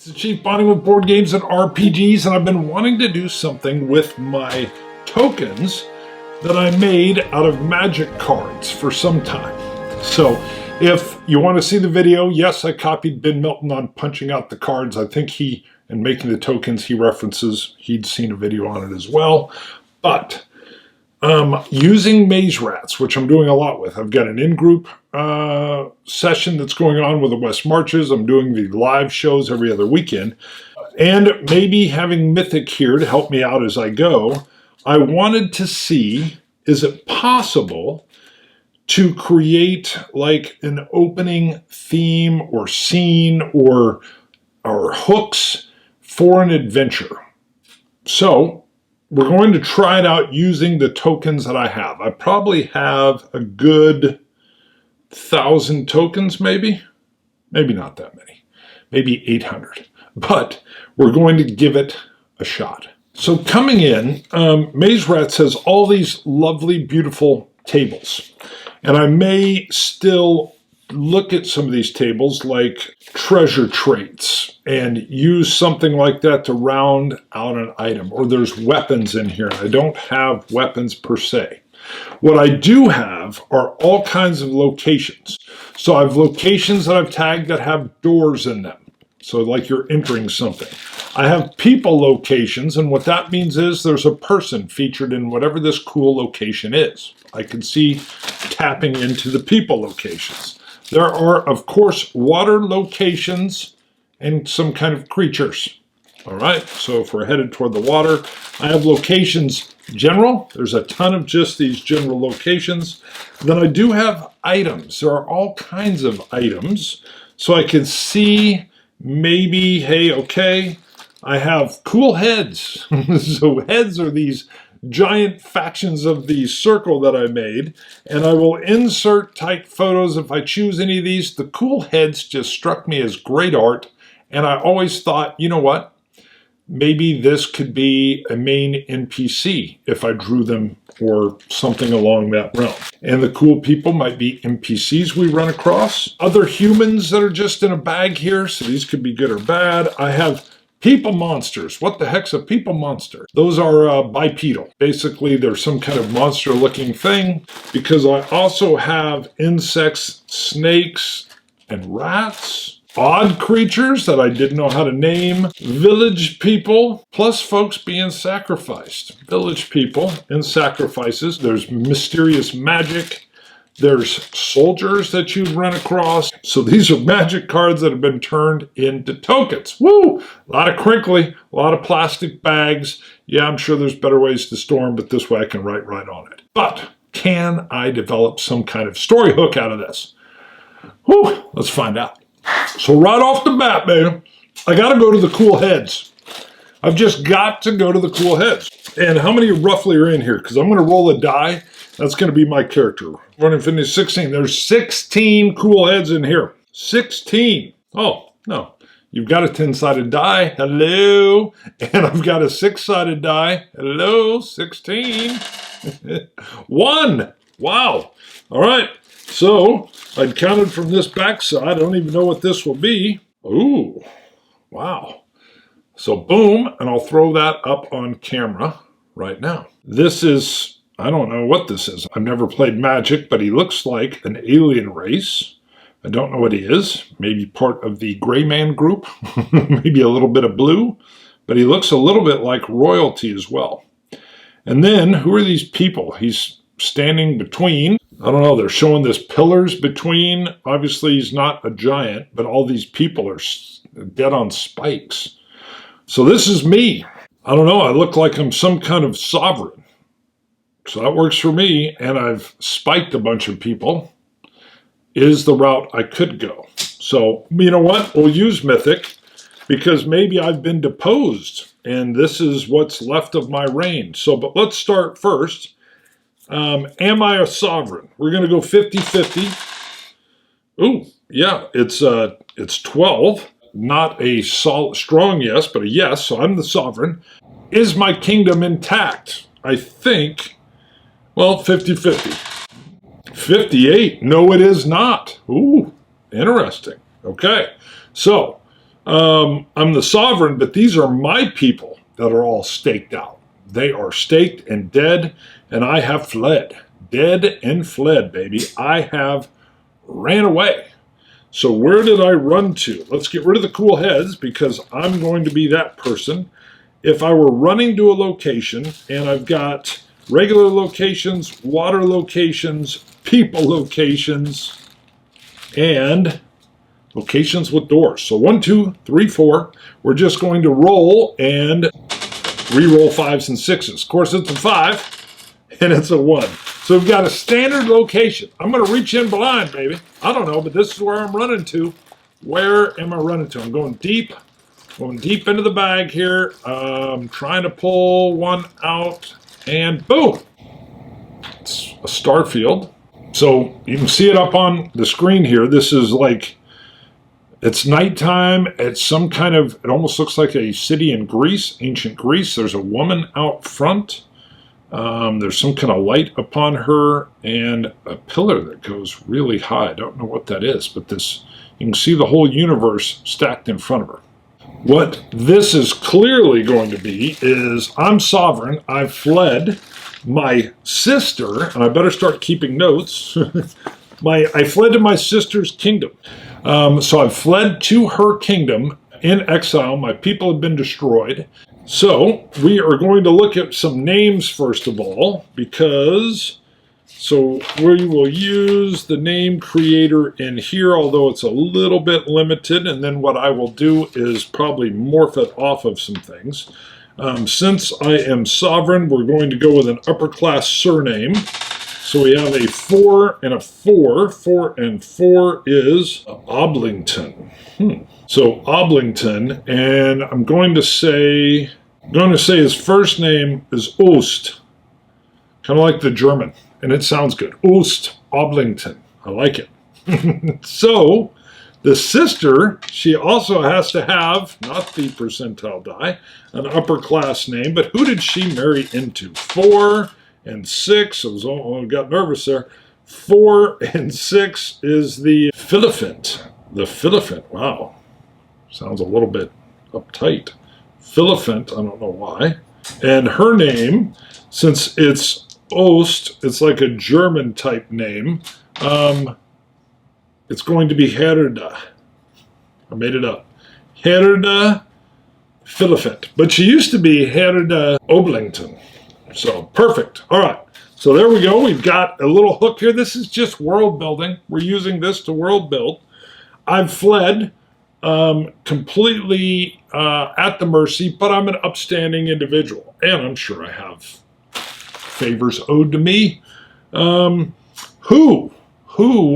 It's Chief Bonding with board games and RPGs, and I've been wanting to do something with my tokens that I made out of magic cards for some time. So if you want to see the video, yes, I copied Ben Milton on punching out the cards. I think he, and making the tokens he references, he'd seen a video on it as well. But using Maze Rats, which I'm doing a lot with. I've got an in-group session that's going on with the West Marches. I'm doing the live shows every other weekend. And maybe having Mythic here to help me out as I go, I wanted to see, is it possible to create like an opening theme or scene or hooks for an adventure? So we're going to try it out using the tokens that I have. I probably have a good 1,000 tokens, maybe not that many, maybe 800, but we're going to give it a shot. So coming in, Maze Rats has all these lovely, beautiful tables, and I may still look at some of these tables like treasure traits and use something like that to round out an item. Or there's weapons in here. I don't have weapons per se. What I do have are all kinds of locations. So I have locations that I've tagged that have doors in them. So like you're entering something. I have people locations, and what that means is there's a person featured in whatever this cool location is. I can see tapping into the people locations. There are, of course, water locations and some kind of creatures. All right, so if we're headed toward the water, I have locations general. There's a ton of just these general locations. Then I do have items. There are all kinds of items. So I can see maybe, hey, okay, I have cool heads. So heads are these giant factions of the circle that I made, and I will insert tight photos if I choose any of these. The cool heads just struck me as great art, and I always thought, you know what, maybe this could be a main NPC if I drew them or something along that realm. And the cool people might be NPCs we run across, other humans that are just in a bag here, so these could be good or bad. I have people monsters. What the heck's a people monster? Those are bipedal. Basically, they're some kind of monster-looking thing, because I also have insects, snakes, and rats. Odd creatures that I didn't know how to name. Village people, plus folks being sacrificed. Village people and sacrifices. There's mysterious magic. There's soldiers that you'd run across. So these are magic cards that have been turned into tokens. Woo! A lot of crinkly, a lot of plastic bags. Yeah, I'm sure there's better ways to store them, but this way I can write right on it. But can I develop some kind of story hook out of this? Woo! Let's find out. So right off the bat, man, I got to go to the cool heads. I've just got to go to the cool heads. And how many roughly are in here? Because I'm going to roll a die. That's going to be my character. Running finish 16. There's 16 cool heads in here. 16. Oh, no. You've got a 10-sided die. Hello. And I've got a 6-sided die. Hello. 16. 1. Wow. All right. So I'd counted from this backside. I don't even know what this will be. Ooh. Wow. So boom. And I'll throw that up on camera right now. This is, I don't know what this is. I've never played Magic, but he looks like an alien race. I don't know what he is. Maybe part of the Gray Man group. Maybe a little bit of blue. But he looks a little bit like royalty as well. And then, who are these people? He's standing between. I don't know. They're showing this pillars between. Obviously, he's not a giant, but all these people are dead on spikes. So this is me. I don't know. I look like I'm some kind of sovereign. So that works for me, and I've spiked a bunch of people, is the route I could go. So, you know what? We'll use Mythic, because maybe I've been deposed, and this is what's left of my reign. So, but let's start first. Am I a sovereign? We're going to go 50-50. Ooh, yeah, it's 12. Not a strong yes, but a yes, so I'm the sovereign. Is my kingdom intact? I think, well, 50-50. 58. No, it is not. Ooh, interesting. Okay. So I'm the sovereign, but these are my people that are all staked out. They are staked and dead, and I have fled. Dead and fled, baby. I have ran away. So where did I run to? Let's get rid of the cool heads because I'm going to be that person. If I were running to a location and I've got regular locations, water locations, people locations, and locations with doors. So 1, 2, 3, 4. We're just going to roll and re-roll 5s and 6s. Of course, it's a 5 and it's a 1. So we've got a standard location. I'm going to reach in blind, baby. I don't know, but this is where I'm running to. Where am I running to? I'm going deep into the bag here. Trying to pull one out, and boom! It's a star field. So you can see it up on the screen here. This is like, it's nighttime. It's some kind of, it almost looks like a city in Greece, ancient Greece. There's a woman out front. There's some kind of light upon her and a pillar that goes really high. I don't know what that is, but this, you can see the whole universe stacked in front of her. What this is clearly going to be is I'm sovereign. I've fled. My sister, and I better start keeping notes, I fled to my sister's kingdom. So I've fled to her kingdom in exile. My people have been destroyed. So we are going to look at some names first of all, because so we will use the name creator in here, although it's a little bit limited. And then what I will do is probably morph it off of some things. Since I am sovereign, we're going to go with an upper class surname. So we have a 4 and a 4. 4 and 4 is Oblington. So Oblington, and I'm going to say his first name is Oost, kind of like the German, and it sounds good. Oost Oblington. I like it. So the sister, she also has to have, not the percentile die, an upper class name, but who did she marry into? 4 and 6, I got nervous there. 4 and 6 is the Philippant. The Philippant, wow. Sounds a little bit uptight. Philippant, I don't know why. And her name, since it's Oost, it's like a German type name. It's going to be Herda. I made it up. Herda Philippant. But she used to be Herda Oblington. So, perfect. All right. So there we go. We've got a little hook here. This is just world building. We're using this to world build. I've fled completely at the mercy, but I'm an upstanding individual. And I'm sure I have favors owed to me. Who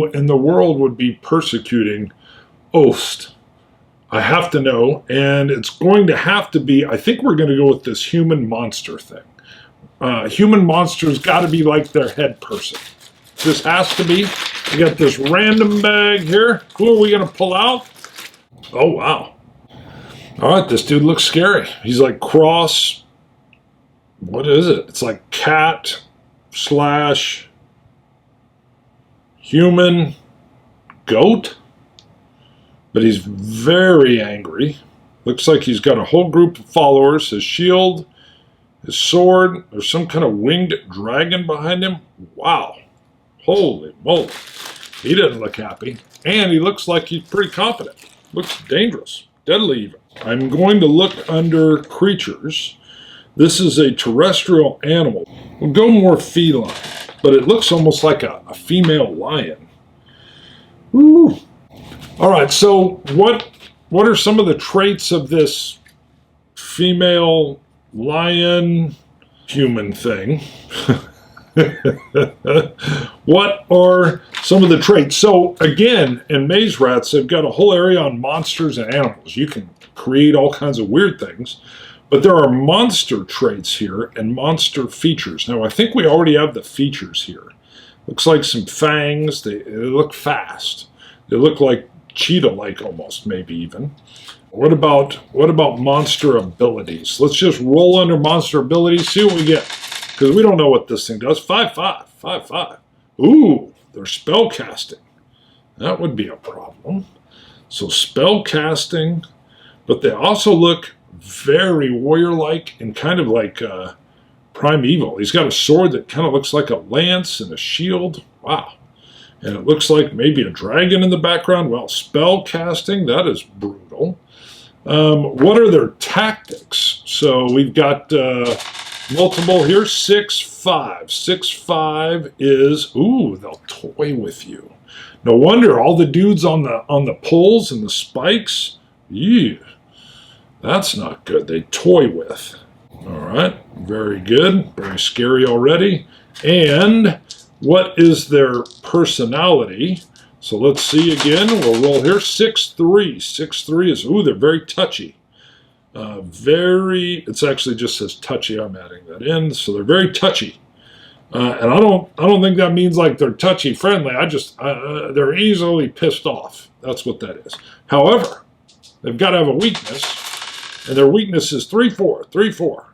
in the world would be persecuting Oost? I have to know, and it's going to have to be, I think we're going to go with this human monster thing. Human monster's got to be like their head person. This has to be. We got this random bag here. Who are we going to pull out? Oh, wow. All right, this dude looks scary. He's like cross, what is it? It's like cat / human goat, but he's very angry. Looks like he's got a whole group of followers. His shield, his sword, there's some kind of winged dragon behind him. Wow. Holy moly. He doesn't look happy. And he looks like he's pretty confident. Looks dangerous. Deadly even. I'm going to look under creatures. This is a terrestrial animal. We'll go more feline, but it looks almost like a female lion. Ooh. All right, so what are some of the traits of this female lion human thing? What are some of the traits? So again, in Maze Rats, they've got a whole area on monsters and animals. You can create all kinds of weird things, but there are monster traits here and monster features. Now, I think we already have the features here. Looks like some fangs. They look fast. They look like cheetah-like almost, maybe even. What about monster abilities? Let's just roll under monster abilities, see what we get. Because we don't know what this thing does. 5/5. 5/5. Ooh, they're spell casting. That would be a problem. So spell casting. but they also look very warrior-like and kind of like primeval. He's got a sword that kind of looks like a lance and a shield. Wow. And it looks like maybe a dragon in the background. Well, spell casting, that is brutal. What are their tactics? So we've got multiple here. 6-5. 6-5 is, ooh, they'll toy with you. No wonder all the dudes on the poles and the spikes, yeah, that's not good. They toy with. All right, very good. Very scary already. And what is their personality? So let's see again. We'll roll here. 6-3. 6-3 is, ooh, they're very touchy. It actually just says touchy. I'm adding that in. So they're very touchy. And I don't think that means like they're touchy friendly. They're easily pissed off. That's what that is. However, they've got to have a weakness, and their weakness is 3-4. 3-4.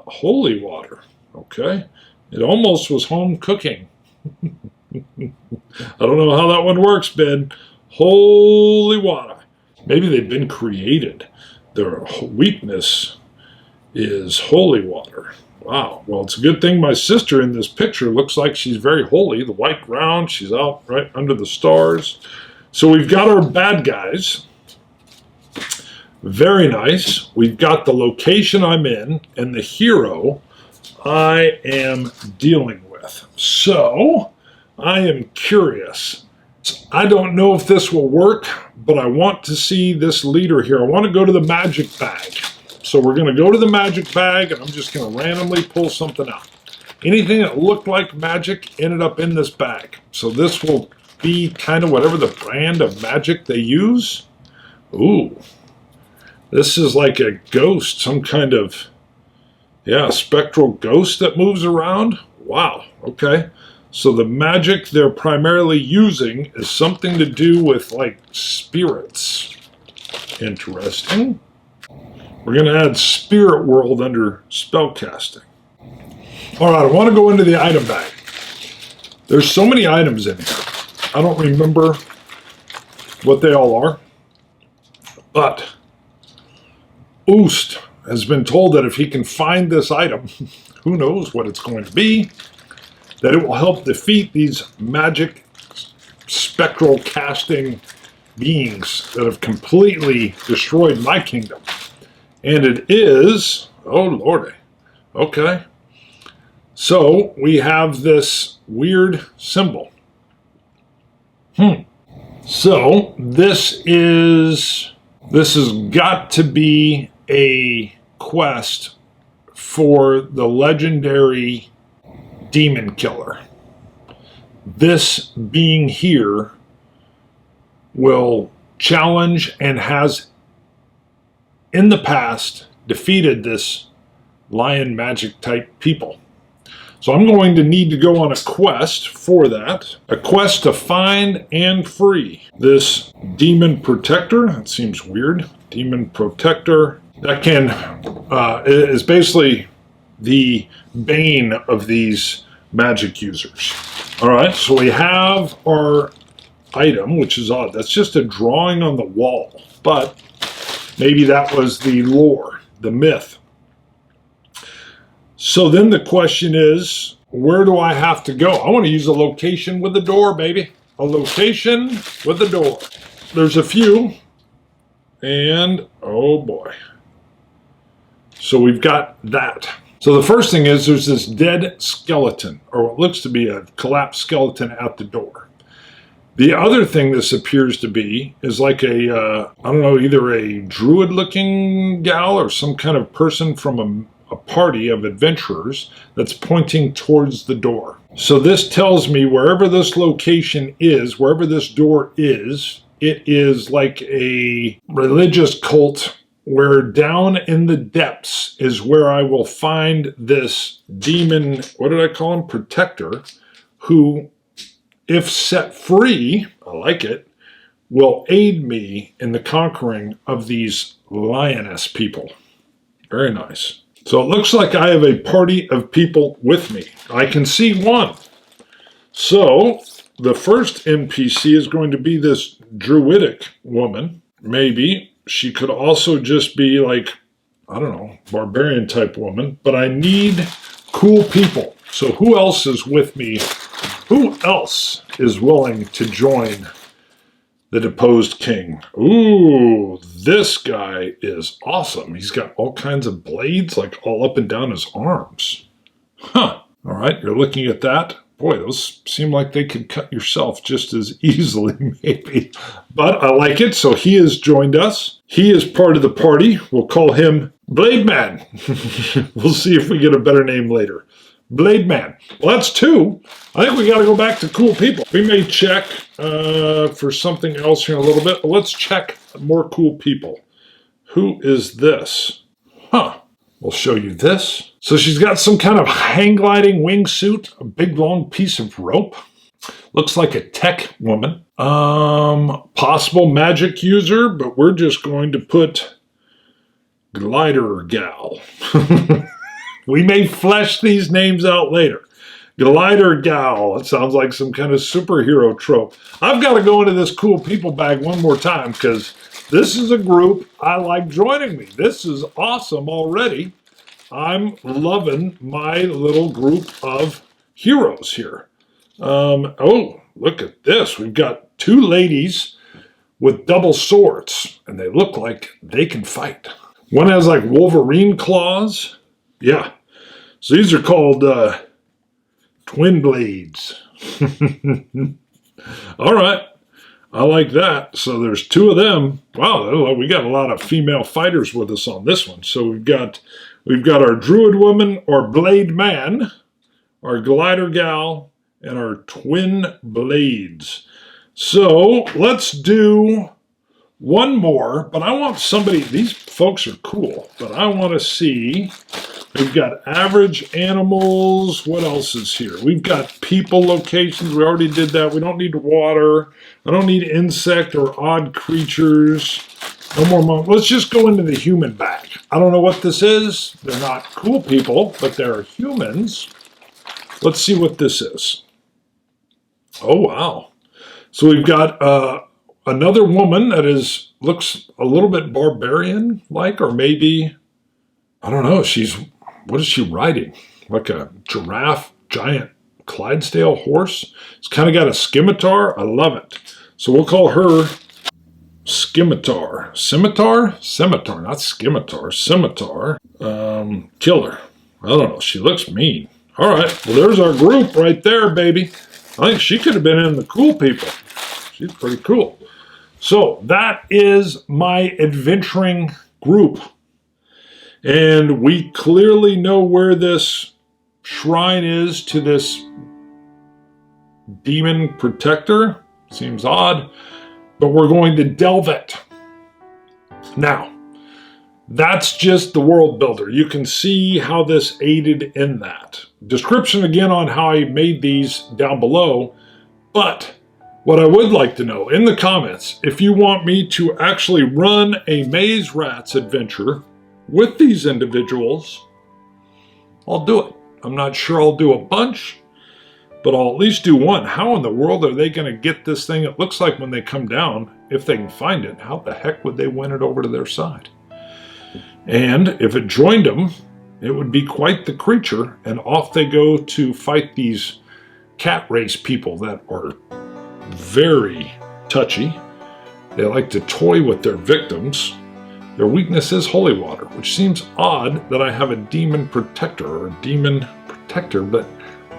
Holy water. Okay. It almost was home cooking. I don't know how that one works, Ben. Holy water. Maybe they've been created. Their weakness is holy water. Wow. Well, it's a good thing my sister in this picture looks like she's very holy. The white ground, she's out right under the stars. So we've got our bad guys. Very nice. We've got the location I'm in and the hero I am dealing with. So I am curious. I don't know if this will work, but I want to see this leader here. I want to go to the magic bag. So we're going to go to the magic bag, and I'm just going to randomly pull something out. Anything that looked like magic ended up in this bag. So this will be kind of whatever the brand of magic they use. Ooh. This is like a ghost, some kind of, yeah, spectral ghost that moves around. Wow, okay. So the magic they're primarily using is something to do with like spirits. Interesting. We're going to add spirit world under spellcasting. All right, I want to go into the item bag. There's so many items in here. I don't remember what they all are, but Oost has been told that if he can find this item, who knows what it's going to be, that it will help defeat these magic spectral casting beings that have completely destroyed my kingdom. And it is, oh lordy, okay. So we have this weird symbol. So this has got to be a quest for the legendary demon killer. This being here will challenge and has in the past defeated this lion magic type people. So I'm going to need to go on a quest for that. A quest to find and free this demon protector. That seems weird. Demon protector. That is basically the bane of these magic users. All right, so we have our item, which is odd. That's just a drawing on the wall, but maybe that was the lore, the myth. So then the question is, where do I have to go? I want to use a location with the door, baby. A location with the door. There's a few, and oh boy. So we've got that. So the first thing is there's this dead skeleton, or what looks to be a collapsed skeleton at the door. The other thing this appears to be is like I don't know, either a druid-looking gal or some kind of person from a party of adventurers that's pointing towards the door. So this tells me wherever this location is, wherever this door is, it is like a religious cult where down in the depths is where I will find this demon, what did I call him? Protector, who, if set free, I like it, will aid me in the conquering of these lioness people. Very nice. So it looks like I have a party of people with me. I can see one. So the first NPC is going to be this druidic woman, maybe. she could also just be like, I don't know, barbarian type woman, but I need cool people. So who else is with me? Who else is willing to join the deposed king? Ooh, this guy is awesome. He's got all kinds of blades, like all up and down his arms. Huh. All right, you're looking at that. Boy, those seem like they could cut yourself just as easily, maybe. But I like it, so he has joined us. He is part of the party. We'll call him Blade Man. We'll see if we get a better name later. Blade Man. Well, that's two. I think we got to go back to cool people. We may check for something else here in a little bit, but let's check more cool people. Who is this? Huh. We'll show you this. So she's got some kind of hang gliding wingsuit, a big long piece of rope. Looks like a tech woman. Possible magic user, but we're just going to put glider gal. We may flesh these names out later. Glider gal. It sounds like some kind of superhero trope. I've got to go into this cool people bag one more time because this is a group I like joining me. This is awesome already. I'm loving my little group of heroes here. Oh, look at this. We've got two ladies with double swords, and they look like they can fight. One has like Wolverine claws. Yeah. So these are called twin blades. All right. I like that. So there's two of them. Wow, we got a lot of female fighters with us on this one. So we've got our druid woman or blade man, our glider gal, and our twin blades. So let's do one more, but I want somebody, these folks are cool, but I want to see, we've got average animals. What else is here? We've got people locations. We already did that. We don't need water. I don't need insect or odd creatures. No more. Let's just go into the human bag. I don't know what this is. They're not cool people, but they're humans. Let's see what this is. Oh, wow. So we've got another woman that looks a little bit barbarian-like, or maybe, I don't know, what is she riding? Like a giraffe, giant Clydesdale horse? It's kind of got a scimitar. I love it. So we'll call her Scimitar. Scimitar? Scimitar, not scimitar. Scimitar. Killer. I don't know. She looks mean. All right. Well, there's our group right there, baby. I think she could have been in the cool people. She's pretty cool. So that is my adventuring group. And we clearly know where this shrine is to this demon protector. Seems odd, but we're going to delve it. Now, that's just the world builder. You can see how this aided in that. Description again on how I made these down below, but what I would like to know in the comments, if you want me to actually run a Maze Rats adventure with these individuals, I'll do it. I'm not sure I'll do a bunch, but I'll at least do one. How in the world are they going to get this thing? It looks like when they come down, if they can find it, how the heck would they win it over to their side? And if it joined them, it would be quite the creature, and off they go to fight these cat race people that are very touchy. They like to toy with their victims. Their weakness is holy water, which seems odd that I have a demon protector or a demon protector, but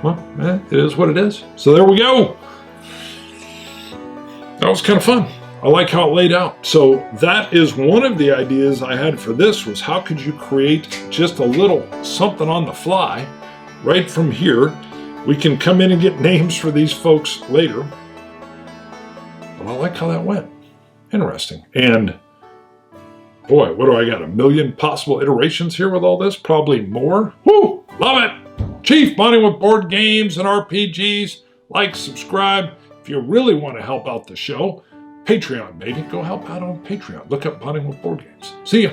well, it is what it is. So there we go. That was kind of fun. I like how it laid out. So that is one of the ideas I had for this, was how could you create just a little something on the fly right from here. We can come in and get names for these folks later. But I like how that went. Interesting. And boy, what do I got? 1 million possible iterations here with all this? Probably more. Woo! Love it! Chief Bonding with Board Games and RPGs. Like, subscribe. If you really want to help out the show, Patreon, baby. Go help out on Patreon. Look up Bonding with Board Games. See ya.